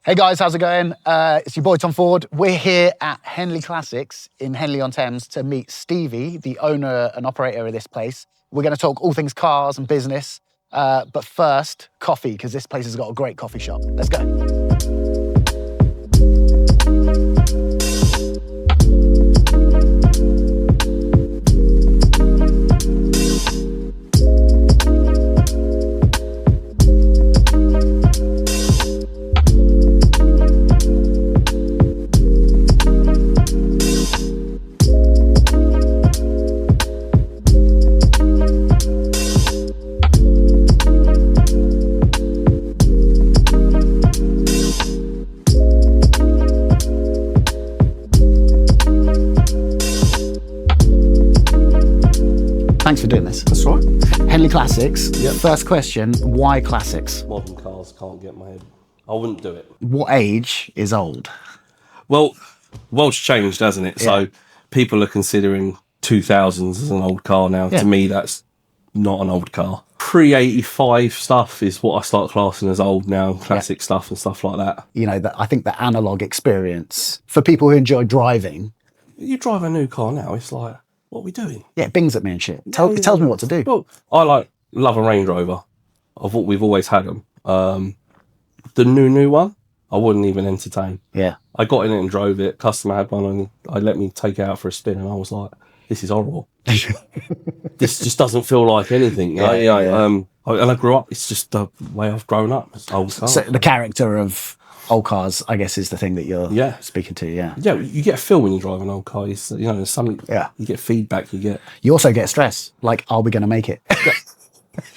Hey guys, how's it going? It's your boy Tom Ford. We're here at Henley Classics in Henley-on-Thames to meet Stevie, the owner and operator of this place. We're going to talk all things cars and business, but first, coffee, because this place has got a great coffee shop. Let's go. Thanks for doing this. That's right. Henley Classics. Yep. First question, why classics? Modern cars can't get my head. I wouldn't do it. What age is old? Well, world's changed, hasn't it? Yeah. So people are considering 2000s as an old car now. Yeah. To me, that's not an old car. Pre-85 stuff is what I start classing as old now. Classic stuff and stuff like that. You know, I think the analog experience, for people who enjoy driving, You drive a new car now, it's like, what are we doing? yeah, it bings at me and shit. It tells me what to do. Well, I love a Range Rover. We've always had them. The new one, I wouldn't even entertain. Yeah. I got in it and drove it. Customer had one and I let me take it out for a spin and I was like, this is horrible. This just doesn't feel like anything. Yeah. And I grew up, it's just the way I've grown up. It's old cars. So the character of old cars, I guess, is the thing that you're Yeah. speaking to, yeah. Yeah, you get a feel when you drive an old car. There's something, Yeah. you get feedback, You also get stress, like, are we going to make it?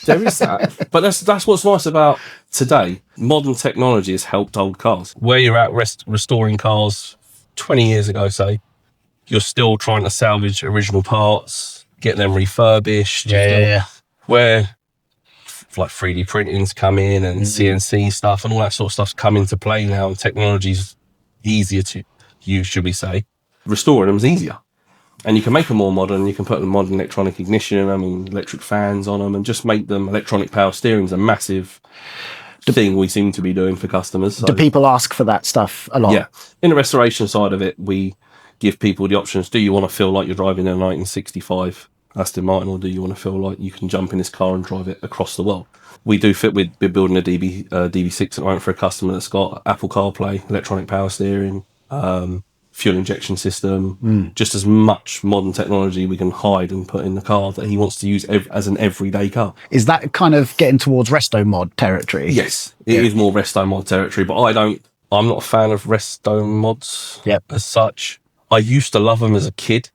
there is that. But that's what's nice about today. Modern technology has helped old cars. Where you're at restoring cars 20 years ago, say, you're still trying to salvage original parts, get them refurbished. Where like 3D printing's come in and CNC stuff and all that sort of stuff's come into play now, and technology's easier to use, should we say. Restoring them's easier. And you can make them more modern. You can put a modern electronic ignition in them and electric fans on them and just make them. Electronic power steering's a massive thing we seem to be doing for customers. So, Do people ask for that stuff a lot? yeah. In the restoration side of it, we give people the options. Do you want to feel like you're driving a 1965 Aston Martin, or do you want to feel like you can jump in this car and drive it across the world? We do fit with, we're building a DB6 at the moment for a customer that's got Apple CarPlay, electronic power steering, fuel injection system, just as much modern technology we can hide and put in the car that he wants to use as an everyday car. Is that kind of getting towards resto mod territory? Yes, it is more resto mod territory, but I'm not a fan of resto mods as such. I used to love them as a kid.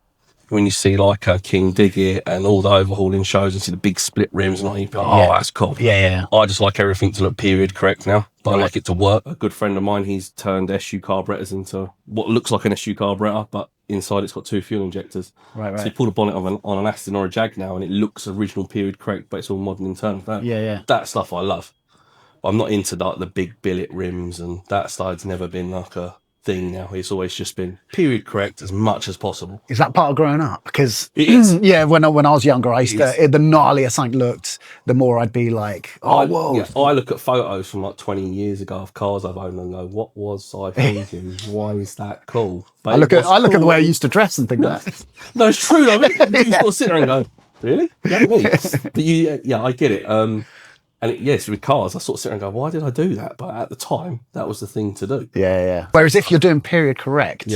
When you see like a King Digit and all the overhauling shows and see the big split rims and all, you'd be like, that's cool. Yeah. I just like everything to look period correct now. I like it to work. A good friend of mine, he's turned SU carburetors into what looks like an SU carburetor, but inside it's got 2 fuel injectors. Right. So you pull the bonnet on an Aston or a Jag now and it looks original period correct, but it's all modern internal. Yeah. That stuff I love. I'm not into like the big billet rims and that side's never been like a thing now. It's always just been period correct as much as possible. Is that part of growing up? Because It is. Yeah, when I was younger, I used to, the gnarlier something looked, the more I'd be like, whoa. Yeah, I look at photos from like 20 years ago of cars I've owned and go, what was I thinking? Why is that cool? But I look at the way I used to dress and think that. No, it's true though. You sort of sit there and go, really? Yeah, me. But I get it. And yes, with cars, I sort of sit there and go, why did I do that? But at the time, that was the thing to do. Yeah. Whereas if you're doing period correct,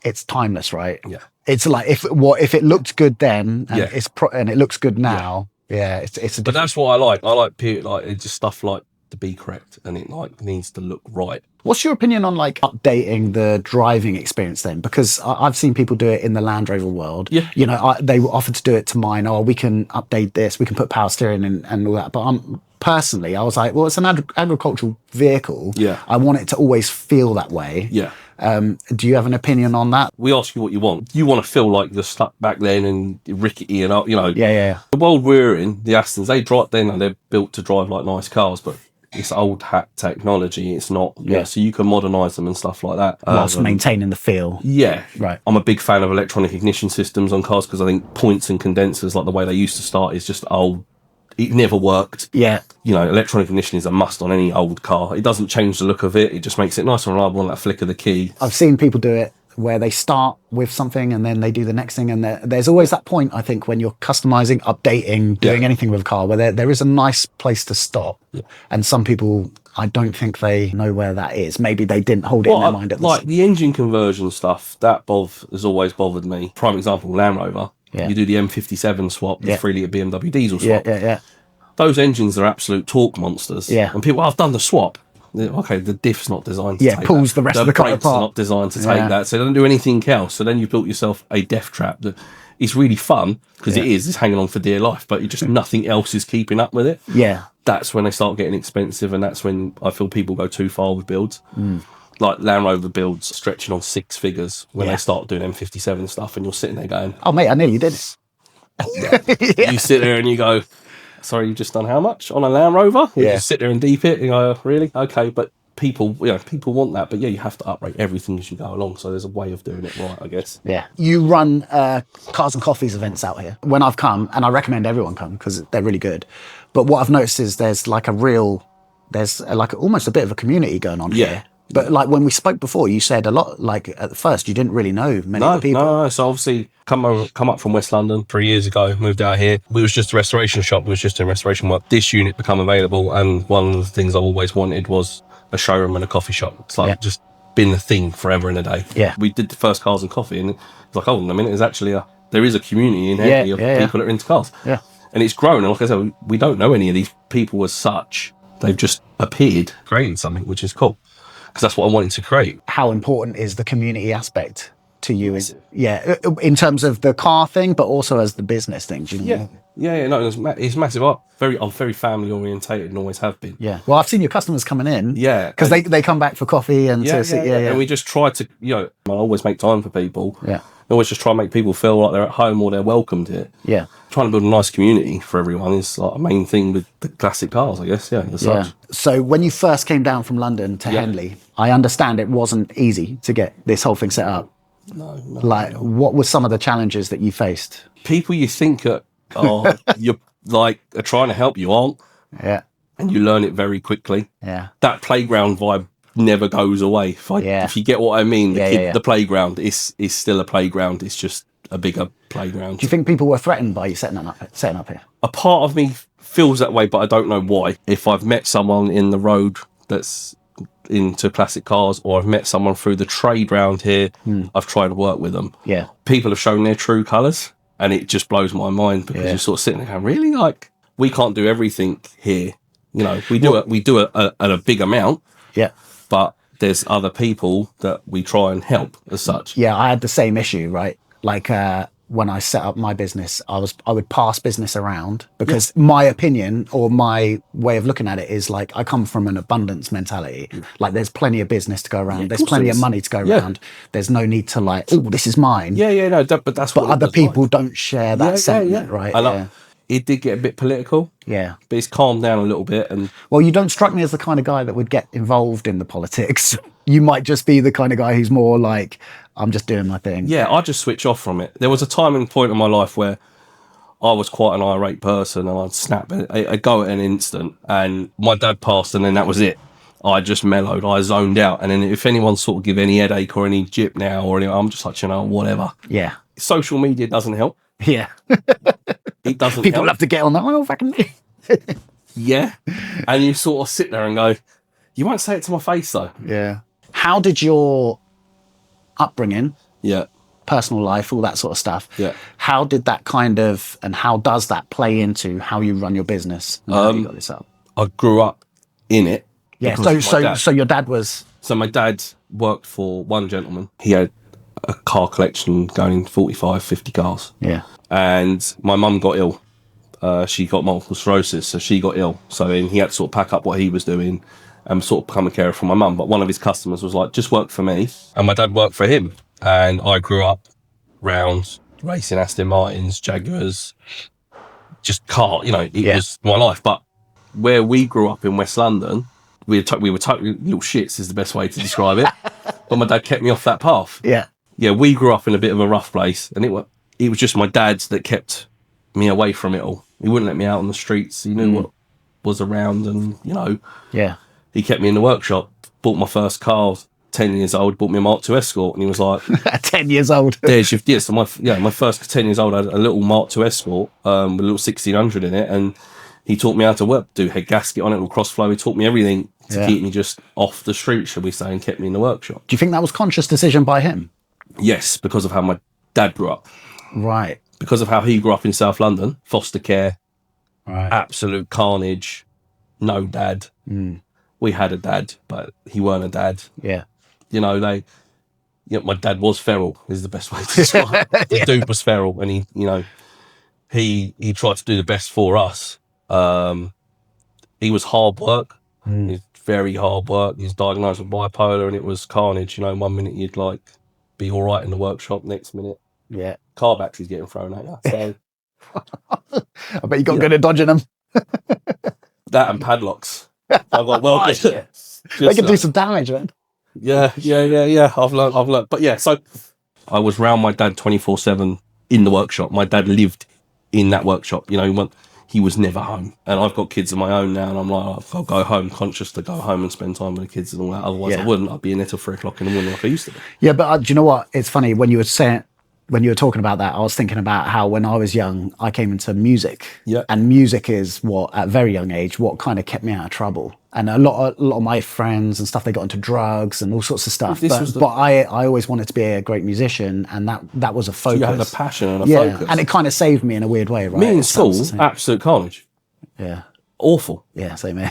it's timeless, right? Yeah. It's like if it looked good then and and it looks good now, it's a But that's what I like. I like period, like it's just stuff like to be correct and it like needs to look right. What's your opinion on like updating the driving experience then? Because I've seen people do it in the Land Rover world. Yeah. You know, they were offered to do it to mine. Oh, we can update this. We can put power steering in and all that. But personally, I was like, well, it's an agricultural vehicle. Yeah. I want it to always feel that way. Yeah. Do you have an opinion on that? We ask you what you want. You want to feel like you're stuck back then and rickety and, Yeah. The world we're in, the Astons, they're built to drive like nice cars, but it's old hat technology. It's not, so you can modernise them and stuff like that. Whilst maintaining the feel. Yeah. Right. I'm a big fan of electronic ignition systems on cars because I think points and condensers, like the way they used to start, is just old it never worked. Yeah. You know, electronic ignition is a must on any old car. It doesn't change the look of it. It just makes it nice and reliable on that flick of the key. I've seen people do it where they start with something and then they do the next thing. And there's always that point, I think, when you're customizing, updating, doing anything with a car, where there is a nice place to stop. Yeah. And some people, I don't think they know where that is. Maybe they didn't hold it in their mind at the Like the engine conversion stuff, that has always bothered me. Prime example, Land Rover. Yeah. You do the M57 swap, the 3-litre BMW diesel swap. Yeah. Those engines are absolute torque monsters. Yeah. And people, I've done the swap. Okay, the diff's not designed to take pulls that. the rest of the car apart. The brakes are not designed to take that, so they don't do anything else. So then you've built yourself a death trap that is really fun, because it's hanging on for dear life, but just nothing else is keeping up with it. Yeah. That's when they start getting expensive, and that's when I feel people go too far with builds. Like Land Rover builds stretching on 6 figures when they start doing M57 stuff, and you're sitting there going, oh mate, I nearly did it. You sit there and you go, sorry, you've just done how much on a Land Rover? You just sit there and deep it and go, really? Okay, but people want that, but you have to upgrade everything as you go along, so there's a way of doing it right, I guess. Yeah. You run Cars and Coffees events out here. When I've come, and I recommend everyone come because they're really good, but what I've noticed is there's like almost a bit of a community going on here. But like when we spoke before, you said a lot, like at first you didn't really know many of the people. No. So obviously come up from West London 3 years ago, moved out here. We was just a restoration shop. We was just doing restoration work. This unit become available, and one of the things I've always wanted was a showroom and a coffee shop. It's like just been the thing forever and a day. Yeah. We did the first Cars and Coffee, and it's like, hold on a minute, there is a community in Henley of people that are into cars. Yeah. And it's grown, and like I said, we don't know any of these people as such. They've just appeared, created something, which is cool, because that's what I wanted to create. How important is the community aspect to you? In terms of the car thing, but also as the business thing? Do you know? No, it's massive. I'm very family orientated and always have been. Yeah. Well, I've seen your customers coming in. Yeah. Because they come back for coffee and to sit. And we just try to, I always make time for people. Yeah. I always just try and make people feel like they're at home or they're welcomed here. Yeah. Trying to build a nice community for everyone is like a main thing with the classic cars, I guess. Yeah. Such. So when you first came down from London to Henley, I understand it wasn't easy to get this whole thing set up. No. Like, what were some of the challenges that you faced? People you think you're like are trying to help you aren't. Yeah. And you learn it very quickly. Yeah. That playground vibe never goes away. If you get what I mean, the playground is still a playground. It's just a bigger playground. Do you think people were threatened by you setting up here? A part of me feels that way, but I don't know why. If I've met someone in the road that's into classic cars, or I've met someone through the trade round here, I've tried to work with them. Yeah. People have shown their true colours, and it just blows my mind, because you're sort of sitting there going, really? Like, we can't do everything here. We do at a big amount. Yeah. But there's other people that we try and help as such. Yeah, I had the same issue, right? Like when I set up my business, I would pass business around, because my opinion or my way of looking at it is like, I come from an abundance mentality. Like, there's plenty of business to go around. There's plenty of money to go around. There's no need to like, oh, this is mine. But that's what other people don't share that sentiment, right? It did get a bit political. Yeah. But it's calmed down a little bit. And well, you don't strike me as the kind of guy that would get involved in the politics. You might just be the kind of guy who's more like, I'm just doing my thing. Yeah, I just switch off from it. There was a time and point in my life where I was quite an irate person, and I'd snap. I'd go at an instant, and my dad passed, and then that was it. I just mellowed. I zoned out. And then if anyone sort of give any headache or any jip now, or anything, I'm just like, whatever. Yeah. Social media doesn't help. Yeah. It doesn't People help. have to get on that. Oh, fucking yeah. And you sort of sit there and go, you won't say it to my face, though. Yeah. How did your upbringing, personal life, all that sort of stuff, how did that and how does that play into how you run your business? How you got this up? I grew up in it. Yeah. So your dad was... So my dad worked for one gentleman. He had a car collection going 45, 50 cars. Yeah. And my mum got ill. She got multiple sclerosis, so she got ill. So then he had to sort of pack up what he was doing and sort of become a carer for my mum. But one of his customers was like, just work for me. And my dad worked for him. And I grew up round racing Aston Martins, Jaguars, just car, it was my life. But where we grew up in West London, we were totally little shits is the best way to describe it. But my dad kept me off that path. Yeah. Yeah, we grew up in a bit of a rough place, and it was just my dad that kept me away from it all. He wouldn't let me out on the streets. He knew what was around, and Yeah. he kept me in the workshop. Bought my first car, 10 years old. Bought me a Mark II Escort, and he was like, 10 years old. "There's your So my first 10 years old, I had a little Mark II Escort with a little 1600 in it, and he taught me how to work, do head gasket on it, little cross flow. He taught me everything to keep me just off the street, shall we say, and kept me in the workshop. Do you think that was conscious decision by him? Yes, because of how my dad grew up. Right. Because of how he grew up in South London, foster care, Right. absolute carnage, no dad. We had a dad, but he weren't a dad. Yeah. My dad was feral, is the best way to describe it. The dude was feral, and he tried to do the best for us. He was hard work. He's very hard work. He's diagnosed with bipolar, and it was carnage. 1 minute you'd like be all right in the workshop, next minute, car batteries getting thrown at you. So I bet you got good at dodging them. that and padlocks. I got well. They can do some damage, man. Yeah. I've learned. But yeah, so I was round my dad 24/7 in the workshop. My dad lived in that workshop. He was never home. And I've got kids of my own now, and I'm like, I'll go home, conscious to go home and spend time with the kids and all that. Otherwise, I wouldn't. I'd be in there till 3 o'clock in the morning like I used to be. Yeah, but do you know what? It's funny when you were talking about that, I was thinking about how when I was young, I came into music. Yeah. And music is at a very young age, what kind of kept me out of trouble. And a lot of my friends and stuff, they got into drugs and all sorts of stuff. But I always wanted to be a great musician, and that was a focus. So you had a passion and a focus. And it kind of saved me in a weird way, right? Me in school, absolute carnage. Yeah. Awful. Yeah, same here.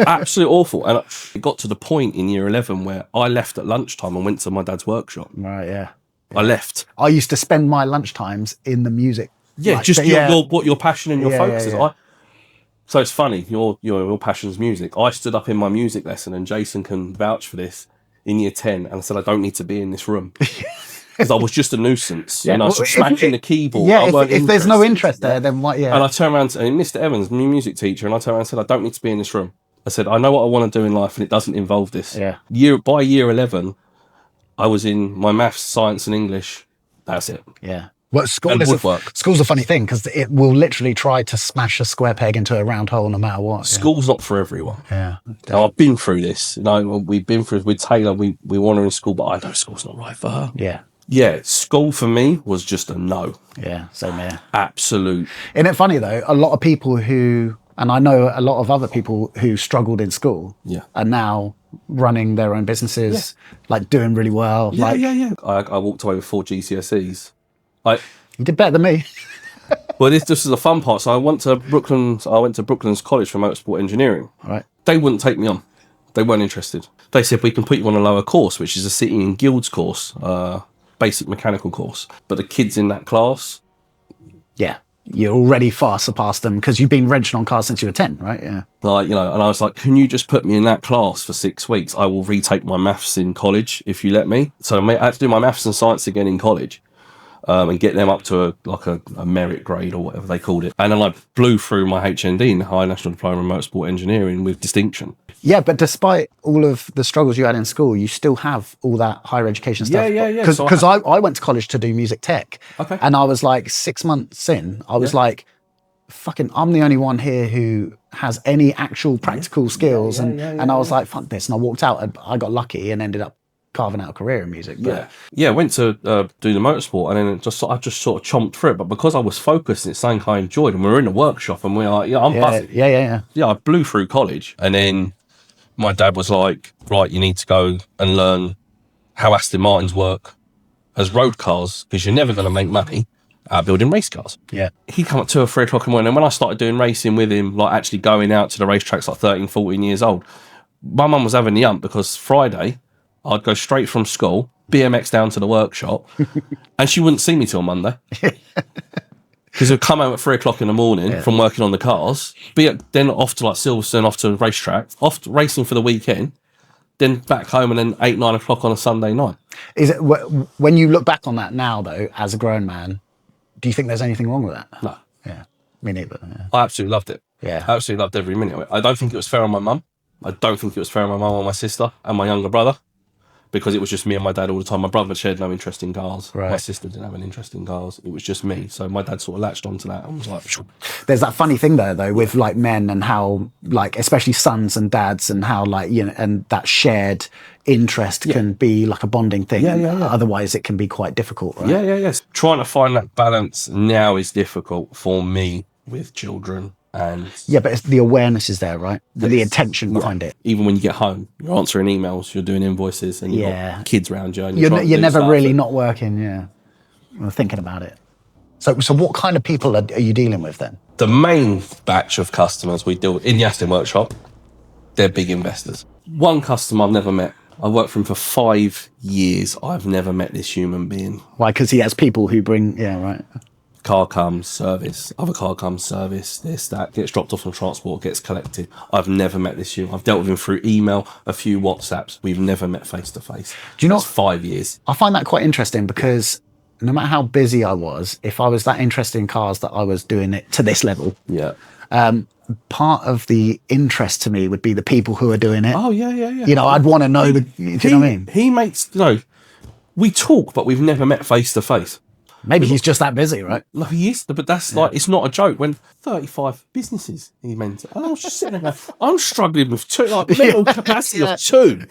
Absolute awful. And it got to the point in year 11 where I left at lunchtime and went to my dad's workshop. Right, yeah. I left. I used to spend my lunchtimes in the music. Yeah, what your passion and your focus is. So it's funny, your passion's music. I stood up in my music lesson, and Jason can vouch for this, in year 10, and I said, I don't need to be in this room. Because I was just a nuisance. I was smashing the keyboard. Yeah, if there's no interest there, then what, And I turned around, and Mr. Evans, my music teacher, and I turned around and said, I don't need to be in this room. I said, I know what I want to do in life, and it doesn't involve this. Yeah. By year 11, I was in my maths, science, and English. That's it. Yeah. Well, school's a funny thing because it will literally try to smash a square peg into a round hole no matter what. School's not for everyone. Yeah. Now, I've been through this. We've been through it with Taylor. We want her in school, but I know school's not right for her. Yeah. Yeah, school for me was just a no. Yeah, same here. Absolute. Isn't it funny though? A lot of people and I know a lot of other people who struggled in school are now running their own businesses, like doing really well. Yeah. I walked away with 4 GCSEs. You did better than me. Well, this is the fun part. So I went to Brooklands College for motorsport engineering. Right. They wouldn't take me on. They weren't interested. They said, we can put you on a lower course, which is a City and Guilds course, basic mechanical course. But the kids in that class... Yeah. You're already far surpassed them because you've been wrenching on cars since you were 10, right? Yeah. And I was like, can you just put me in that class for 6 weeks? I will retake my maths in college if you let me. So I had to do my maths and science again in college. And get them up to a merit grade or whatever they called it. And then I blew through my HND, High National Diploma in Motorsport Engineering, with distinction. Yeah, but despite all of the struggles you had in school, you still have all that higher education stuff. Yeah. Because I went to college to do music tech. Okay. And I was like 6 months in, I was like, fucking, I'm the only one here who has any actual practical skills. And I was like, fuck this. And I walked out and I got lucky and ended up carving out a career in music. But I went to do the motorsport, and then I just sort of chomped through it. But because I was focused, it's something I enjoyed, and we were in the workshop, and we were like, I'm buzzing. Yeah. I blew through college, and then my dad was like, right, you need to go and learn how Aston Martins work as road cars, because you're never going to make money out building race cars. Yeah. He come at 2 or 3 o'clock in the morning, and when I started doing racing with him, like actually going out to the racetracks like 13, 14 years old, my mum was having the ump, because Friday I'd go straight from school, BMX down to the workshop, and she wouldn't see me till Monday. Because I'd come home at 3 o'clock in the morning from working on the cars, then off to like Silverstone, off to the racetrack, off to racing for the weekend, then back home, and then 8, 9 o'clock on a Sunday night. Is it when you look back on that now, though, as a grown man, do you think there's anything wrong with that? No. Yeah, me neither. Yeah. I absolutely loved it. Yeah. I absolutely loved every minute of it. I don't think it was fair on my mum. I don't think it was fair on my mum or my sister and my younger brother. because it was just me and my dad all the time. My brother showed no interest in cars. Right. My sister didn't have an interest in cars. It was just me. So my dad sort of latched onto that. I was like, phew. There's that funny thing though, with like men and how like, especially sons and dads, and how like, you know, and that shared interest can be like a bonding thing. Otherwise it can be quite difficult, right? Yes. Trying to find that balance now is difficult for me with children. And but it's, the awareness is there, right? The intention behind it. Even when you get home, you're answering emails, you're doing invoices, and you've got kids around you. And You're never really not working, or thinking about it. So what kind of people are you dealing with then? The main batch of customers we deal with in the Aston workshop, they're big investors. One customer I've never met. I worked for him for 5 years. I've never met this human being. Why? Because he has people who bring, right. Car comes, service, other car comes, service, this, that, gets dropped off on transport, gets collected. I've never met this human. I've dealt with him through email, a few WhatsApps. We've never met face to face. Do you know? That's 5 years. I find that quite interesting because no matter how busy I was, if I was that interested in cars that I was doing it to this level, part of the interest to me would be the people who are doing it. Oh, yeah. You know, I'd want to know do you know what I mean? He makes, we talk, but we've never met face to face. Maybe he's just that busy, right? No, he is, but that's like, it's not a joke. When 35 businesses he meant, and I was just sitting there going, I'm struggling with two, like mental capacity of 2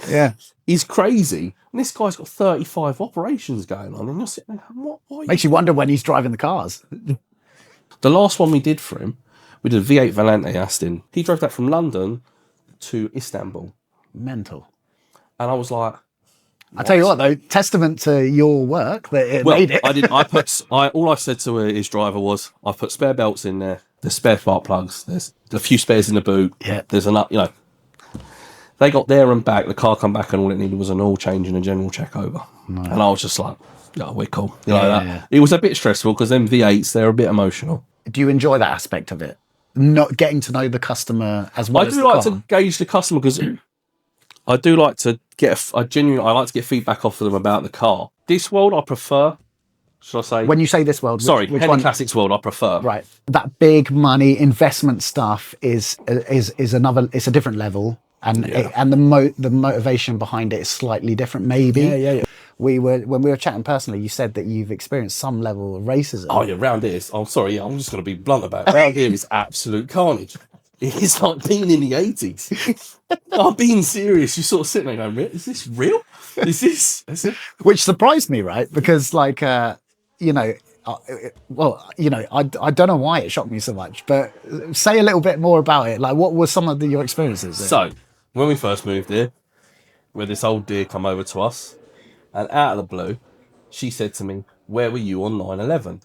is crazy. And this guy's got 35 operations going on, and you're sitting there going, what Makes you wonder when he's driving the cars. The last one we did for him, we did a V8 Volante Aston. He drove that from London to Istanbul. Mental. And I was like, I tell you what, though, testament to your work that it made it. All I said to his driver was, I've put spare belts in there. There's spare spark plugs. There's a few spares in the boot. Yeah. There's enough, They got there and back. The car come back, and all it needed was an oil change and a general check over. No. And I was just like, we're cool. It was a bit stressful because them V8s, they're a bit emotional. Do you enjoy that aspect of it? Not getting to know the customer as well as the car? I do like to gauge the customer because I do like to I like to get feedback off of them about the car. This world I prefer, should I say? When you say this world, which Henley Classics world I prefer. Right. That big money investment stuff is another, it's a different level. And the motivation behind it is slightly different, maybe. Yeah. When we were chatting personally, you said that you've experienced some level of racism. Oh yeah, round here. I'm sorry, I'm just going to be blunt about it. Round here is absolute carnage. It's like being in the 80s. I'm being serious. You sort of sitting there going, is this real? Is this? Which surprised me, right? Because like, I don't know why it shocked me so much, but say a little bit more about it. Like, what were some of your experiences? So, when we first moved here, where this old dear come over to us, and out of the blue, she said to me, "Where were you on 9/11?"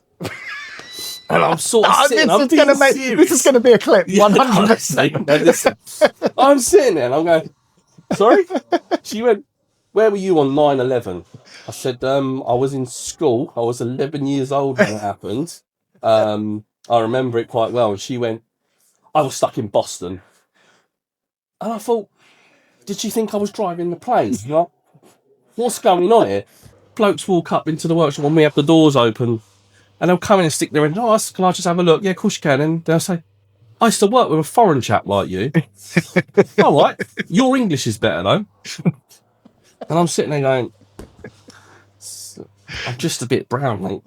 And I'm sort of sitting. This is going to be a clip, 100%. I'm sitting there and I'm going, "Sorry?" She went, "Where were you on 9/11?" I said, "I was in school. I was 11 years old when it happened. I remember it quite well." And she went, "I was stuck in Boston." And I thought, did she think I was driving the plane? Like, what's going on here? Blokes walk up into the workshop when we have the doors open, and they'll come in and stick their head. "Oh, can I just have a look?" "Yeah, of course you can." And they'll say, "I used to work with a foreign chap like you." "All right, your English is better though." And I'm sitting there going, "I'm just a bit brown, mate."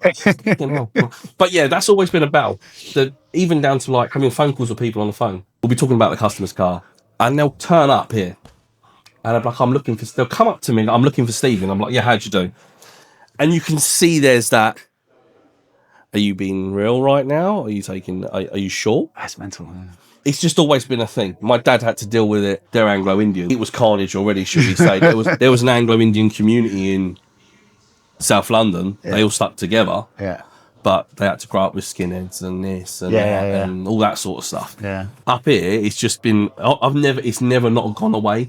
But yeah, that's always been a battle. Even down to like having phone calls with people on the phone. We'll be talking about the customer's car, and they'll turn up here, and I'm like, they'll come up to me, "I'm looking for Stevie," and I'm like, "Yeah, how'd you do?" And you can see there's that. Are you being real right now? Are you sure? That's mental. Man. It's just always been a thing. My dad had to deal with it. They're Anglo-Indian. It was carnage already, should we say. There was an Anglo-Indian community in South London. Yeah. They all stuck together. Yeah. But they had to grow up with skinheads and this and that and all that sort of stuff. Yeah. Up here, it's just been, it's never not gone away.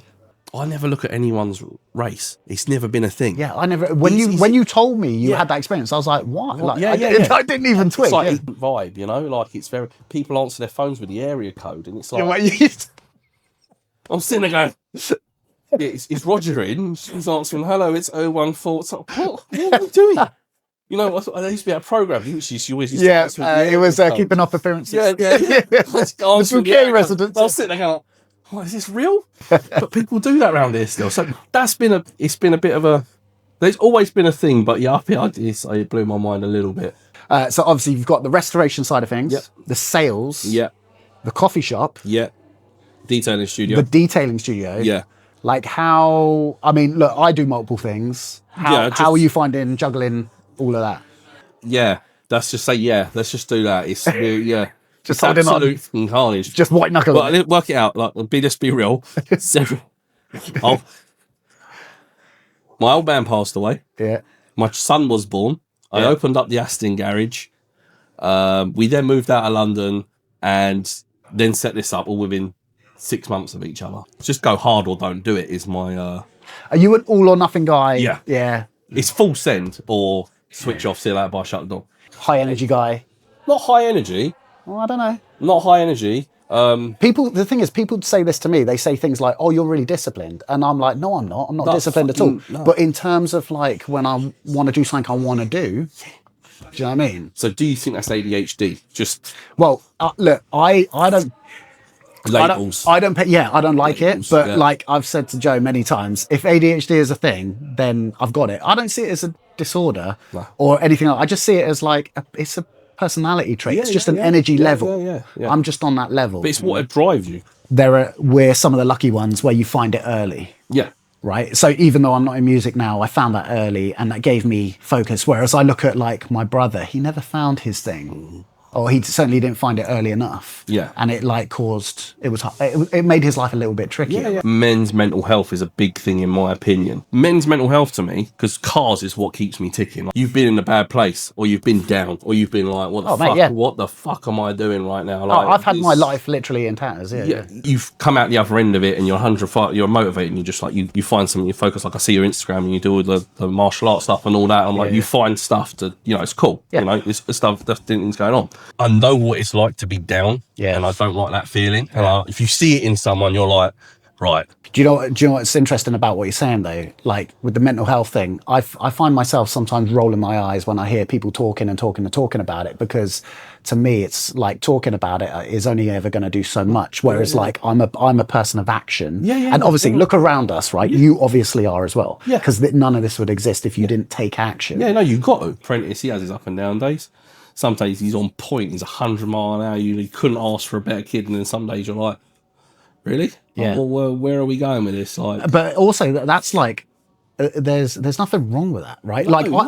I never look at anyone's race. It's never been a thing. Yeah, I never. When you told me you had that experience, I was like, "What?" Like, I didn't even twig. It's like a vibe, like it's very. People answer their phones with the area code, and it's like I'm sitting there going, "Is Roger in?" She's answering, "Hello, it's 014." It's like, what are you doing? I used to be at a program. She always used to it was keeping up appearances. Yeah. The UK residents. I was sitting there going, oh, is this real? But people do that around here still. So it's been a bit of a, there's always been a thing, but yeah, it blew my mind a little bit. So obviously you've got the restoration side of things, Yep. the sales, Yeah. the coffee shop, Yeah. Detailing studio. the detailing studio. Yeah. Like how, I mean, look, I do multiple things. How are you finding juggling all of that? Yeah. Let's just say, let's just do that. It's, yeah. Just it's holding on. absolute carnage. Just white knuckle. But I didn't work it out. Like, let's be real. My old man passed away. Yeah. My son was born. I opened up the Aston garage. We then moved out of London and then set this up all within 6 months of each other. Just go hard or don't do it is my... Are you an all or nothing guy? Yeah. Yeah. It's full send or switch off, see you later, bye, shut the door. High energy guy? Not high energy. Well, I don't know. Not high energy. The thing is, people say this to me. They say things like, "Oh, you're really disciplined," and I'm like, "No, I'm not. I'm not disciplined at all." No. But in terms of like when I want to do something I want to do, do you know what I mean? So, do you think that's ADHD? Just look, I don't. Labels. I don't like Labels, it. But like I've said to Joe many times, if ADHD is a thing, then I've got it. I don't see it as a disorder or anything else. I just see it as like it's a personality trait. It's just an energy level. Yeah. I'm just on that level. But it's what drives you. We're some of the lucky ones where you find it early. Yeah. Right. So even though I'm not in music now, I found that early and that gave me focus. Whereas I look at like my brother, he never found his thing. Or he certainly didn't find it early enough. Yeah. And it like it made his life a little bit trickier. Yeah. Men's mental health is a big thing in my opinion. Men's mental health to me, because cars is what keeps me ticking. Like, you've been in a bad place or you've been down or you've been like, what the fuck am I doing right now? Like, I've had my life literally in tatters. Yeah. You've come out the other end of it and you're you're motivated and you're just like, you find something you focus. Like I see your Instagram and you do all the martial arts stuff and all that. I'm like, you find stuff to, it's cool. Yeah. It's stuff, things going on. I know what it's like to be down, and I don't like that feeling. And if you see it in someone, you're like, right. Do you know what's interesting about what you're saying though? Like with the mental health thing, I find myself sometimes rolling my eyes when I hear people talking about it, because to me it's like talking about it is only ever going to do so much. Whereas like I'm a person of action, and obviously look around us, right? You obviously are as well, because none of this would exist if you didn't take action. Yeah, no, you've got to. Apprentice, he has his up and down days. Some days he's on point, he's 100 miles an hour. You couldn't ask for a better kid, and then some days you're like, really? Yeah. Well, where are we going with this? Like, but also that's like, there's nothing wrong with that, right? No, like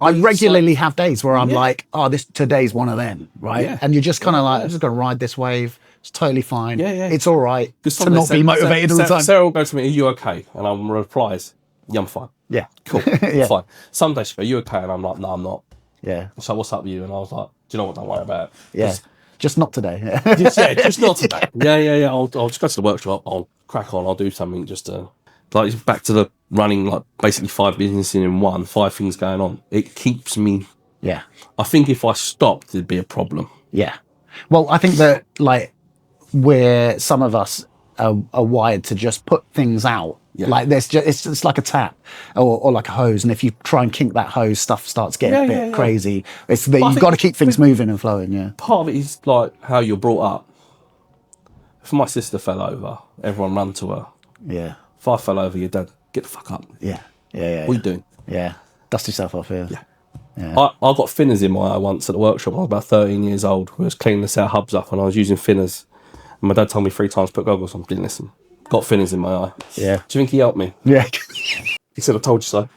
I regularly have days where I'm like, oh, today's one of them, right? Yeah. And you're just kind of like, I'm just gonna ride this wave. It's totally fine. Yeah. It's all right to not be motivated all the time. Sarah will go to me, "Are you okay?" And I'm replies, "Yeah, I'm fine." Yeah. Cool. Fine. Some days she go, "Are you okay?" And I'm like, "No, I'm not." Yeah. So what's up with you? And I was like, "Do you know what? Don't worry about it." Yeah. Just not today. just not today. Yeah. I'll just go to the workshop. I'll crack on. I'll do something just to, like, back to the running, like basically 5 businesses in one, 5 things going on. It keeps me. Yeah. I think if I stopped, there'd be a problem. Yeah. Well, I think that like some of us are wired to just put things out. Yeah. Like it's like a tap or like a hose, and if you try and kink that hose, stuff starts getting a bit crazy. It's that you've got to keep things moving and flowing. Yeah. Part of it is like how you're brought up. If my sister fell over, everyone ran to her. Yeah. If I fell over, your dad, get the fuck up. Yeah. What are you doing? Yeah. Dust yourself off. Yeah. I got thinners in my eye once at the workshop. I was about 13 years old. We was cleaning the set hubs up and I was using thinners. And my dad told me 3 times, put goggles on. Didn't listen. Got thinners in my eye. Yeah. Do you think he helped me? Yeah. He said, "I told you so."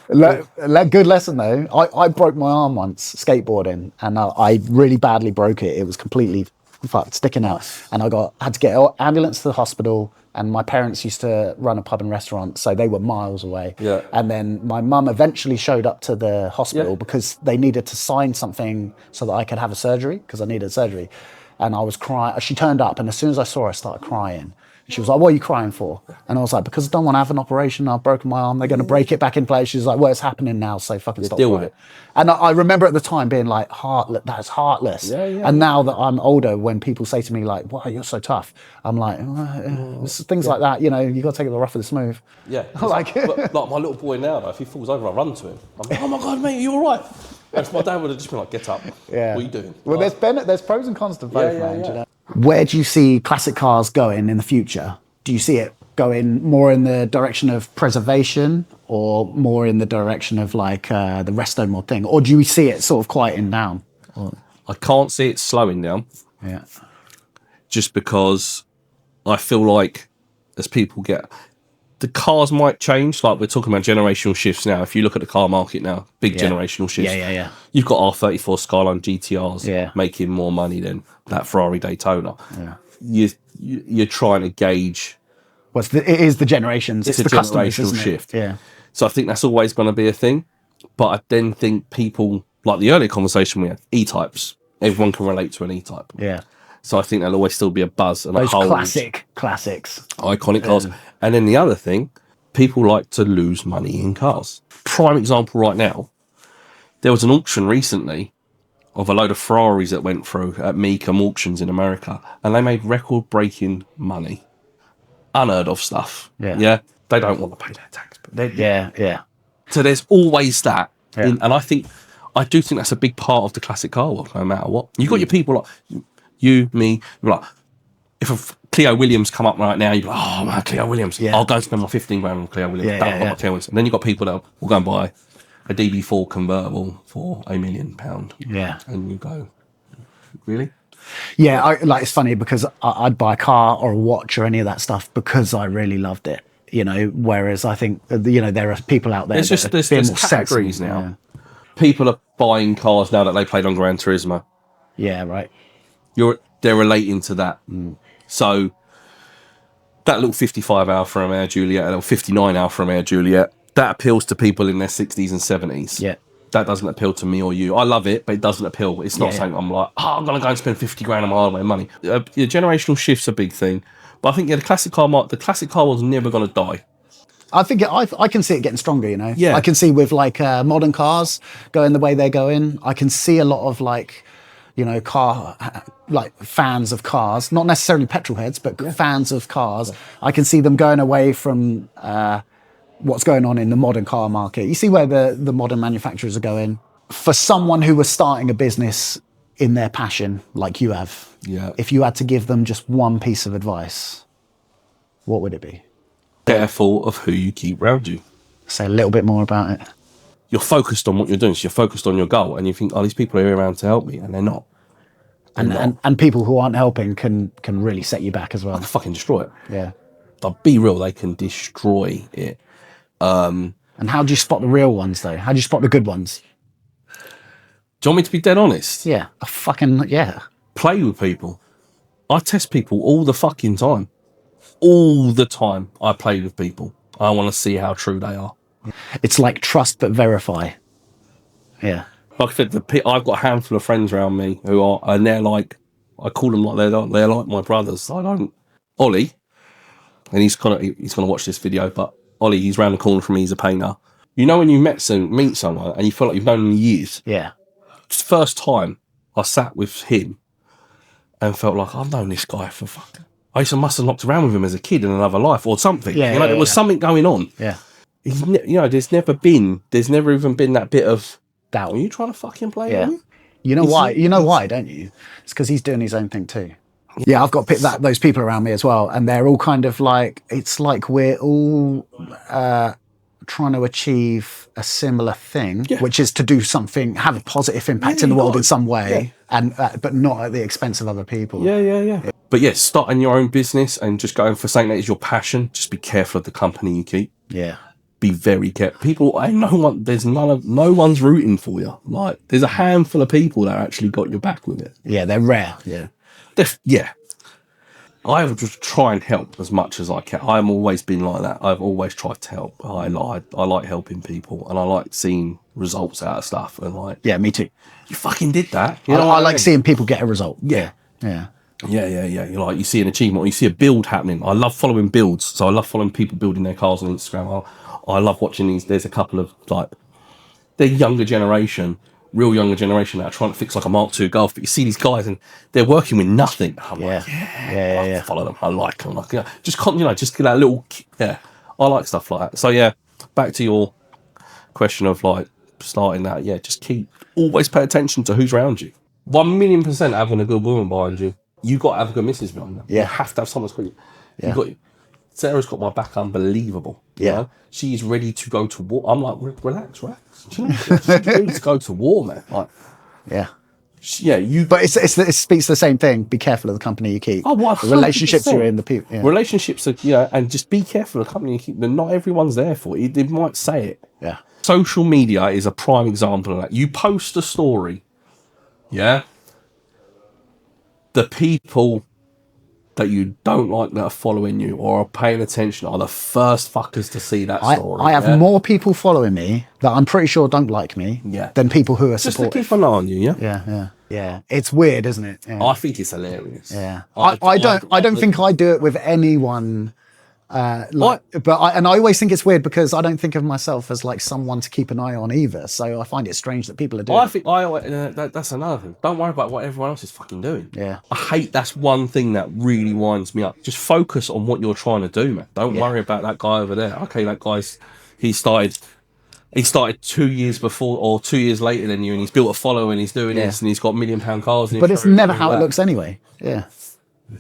Good lesson though. I broke my arm once skateboarding, and I really badly broke it. It was completely fucked, sticking out. And I had to get an ambulance to the hospital, and my parents used to run a pub and restaurant, so they were miles away. Yeah. And then my mum eventually showed up to the hospital because they needed to sign something so that I could have a surgery, because I needed surgery. And I was crying. She turned up, and as soon as I saw her, I started crying. She was like, "What are you crying for?" And I was like, "Because I don't want to have an operation. I've broken my arm. They're going to break it back in place." She's like, "Well, it's happening now, so fucking stop deal with it." And I remember at the time being like, that's heartless. And now that I'm older, when people say to me like, "Wow, you're so tough," I'm like, things like that. You got to take it the rough with the smooth. Yeah. like my little boy now, though, if he falls over, I run to him. I'm like, "Oh my God, mate, are you all right?" And my dad would have just been like, "Get up. Yeah. What are you doing?" Well, there's pros and cons to both, man. You know? Where do you see classic cars going in the future? Do you see it going more in the direction of preservation or more in the direction of like the resto mod thing? Or do you see it sort of quieting down? I can't see it slowing down. Yeah. Just because I feel like as people get... The cars might change. Like we're talking about generational shifts now. If you look at the car market now, big generational shifts. Yeah. You've got R34 Skyline GTRs making more money than that Ferrari Daytona. Yeah. You're trying to gauge... Well, it is the generations. It's the customers, isn't it? shift. Yeah. So I think that's always going to be a thing. But I then think people, like the earlier conversation we had, E-types, everyone can relate to an E-type. Yeah. So I think there'll always still be a buzz and Those a whole classics. iconic cars. And then the other thing, people like to lose money in cars. Prime example right now, there was an auction recently of a load of Ferraris that went through at Mecum auctions in America, and they made record-breaking money. Unheard of stuff. Yeah. They don't want to pay their tax. But Yeah. So there's always that. Yeah. And I do think that's a big part of the classic car world, no matter what. You've got your people like you, me, like, if a Cleo Williams come up right now, you're like, oh man, Cleo Williams. Yeah. I'll go and spend my 15 grand on Cleo Williams. My Cleo Williams. And then you've got people that will go and buy a DB4 convertible for £1 million. Yeah. And you go, really? Yeah, it's funny because I'd buy a car or a watch or any of that stuff because I really loved it, whereas I think, there are people out there There's categories now. Yeah. People are buying cars now that they played on Gran Turismo. Yeah, right. They're relating to that. So that little 55 Alfa Romeo Juliet, a little 59 Alfa Romeo Juliet, that appeals to people in their 60s and 70s. Yeah. That doesn't appeal to me or you. I love it, but it doesn't appeal. It's not something I'm like, I'm going to go and spend 50 grand on my hardware money. Your generational shift's a big thing. But I think, the classic car was never going to die. I think I can see it getting stronger, Yeah. I can see with like modern cars going the way they're going. I can see a lot of like, fans of cars, not necessarily petrol heads, but fans of cars. I can see them going away from what's going on in the modern car market. You see where the modern manufacturers are going. For someone who was starting a business in their passion, like you have, if you had to give them just one piece of advice, what would it be? Careful of who you keep around you. Say a little bit more about it. You're focused on what you're doing, so you're focused on your goal, and you think, these people are here around to help me, and they're not. And people who aren't helping can really set you back as well. They can fucking destroy it. Yeah. But be real, they can destroy it. And how do you spot the real ones, though? How do you spot the good ones? Do you want me to be dead honest? Yeah. Play with people. I test people all the fucking time. All the time I play with people. I want to see how true they are. It's like trust but verify. Yeah. Like I said, I've got a handful of friends around me who are, and they're like, I call them like they're like my brothers. Ollie, and he's gonna watch this video, but Ollie, he's round the corner from me, he's a painter. When you meet someone and you feel like you've known them years. Yeah. It's the first time I sat with him and felt like I've known this guy for fucking... must have knocked around with him as a kid in another life or something. There was something going on. Yeah. There's never even been that bit of doubt. Are you trying to fucking play with me? You know why? You know why, don't you? It's because he's doing his own thing too. Yeah, I've got those people around me as well, and they're all kind of like, it's like we're all trying to achieve a similar thing, which is to do something, have a positive impact in the world in some way, and but not at the expense of other people. Yeah. But starting your own business and just going for something that is your passion, just be careful of the company you keep. Yeah. Be very careful. No one's rooting for you. Like, there's a handful of people that actually got your back with it. Yeah, they're rare. Yeah. I just try and help as much as I can. I've always been like that. I've always tried to help. I like helping people, and I like seeing results out of stuff. And me too. You fucking did that. I like seeing people get a result. Yeah. You see an achievement, or you see a build happening. I love following builds, so I love following people building their cars on Instagram. I love watching these. There's a couple of they're younger generation that are trying to fix like a Mark II Golf, but you see these guys and they're working with nothing. I'm I follow them. I like them. Just get that little. Yeah, I like stuff like that. So back to your question of starting that. Yeah, just always pay attention to who's around you. 1,000,000% having a good woman behind you. you got to have a good missus behind them. Yeah. You have to have someone who's Yeah. Sarah's got my back unbelievable. You Yeah. know? She's ready to go to war. I'm like, relax. She's ready to go to war, man. Like, Yeah. But it speaks the same thing. Be careful of the company you keep. Oh, 100%. The relationships you're in, the people. Yeah. Relationships are, and just be careful of the company you keep. Not everyone's there for it. They might say it. Yeah. Social media is a prime example of that. You post a story, yeah? The people that you don't like that are following you or are paying attention are the first fuckers to see that story. I have more people following me that I'm pretty sure don't like me than people who are just supportive. to keep an eye on you, yeah? Yeah. It's weird, isn't it? Yeah. I think it's hilarious. Yeah. I don't think I do it with anyone. But I always think it's weird because I don't think of myself as like someone to keep an eye on either. So I find it strange that people are doing. That's another thing. Don't worry about what everyone else is fucking doing. Yeah, I hate that's one thing that really winds me up. Just focus on what you're trying to do, man. Don't worry about that guy over there. Okay, that guy's he started 2 years before or 2 years later than you, and he's built a following. He's doing this, and he's got £1 million cars. But it's never how it looks anyway. Yeah.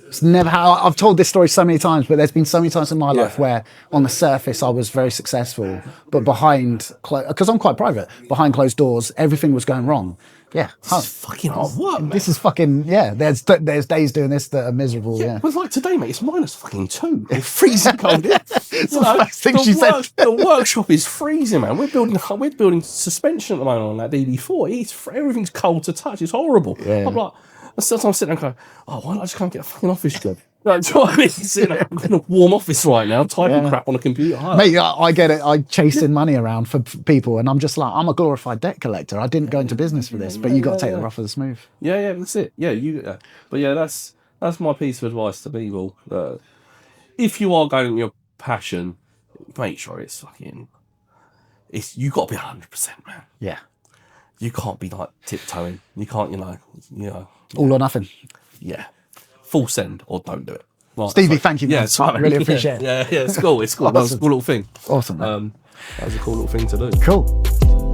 It's never how I've told this story so many times, but there's been so many times in my life where on the surface I was very successful, but because I'm quite private, behind closed doors, everything was going wrong. Yeah. This is fucking hard work, man. This is fucking, there's days doing this that are miserable. Yeah. But like today, mate, it's -2. It's freezing cold. It's the first thing she said. The workshop is freezing, man. We're building suspension at the moment on that DB4. Everything's cold to touch. It's horrible. Yeah. I'm like, sometimes I'm sitting there going, why don't I just come get a fucking office job? No, do you know what I mean? I'm in a warm office right now, typing crap on a computer. Mate, I get it. I chasing money around for people, and I'm just like, I'm a glorified debt collector. I didn't go into business for this, but you got to take the rough with the smooth. Yeah, that's it. Yeah, but yeah, that's my piece of advice to people. If you are going in your passion, make sure you got to be 100%, man. Yeah. You can't be like tiptoeing. You can't, all or nothing. Yeah. Full send or don't do it. Right, Stevie, thank you. Yeah, I really appreciate it. Yeah, it's cool. It's cool. Awesome. That was a cool little thing. Awesome. Man. That was a cool little thing to do. Cool.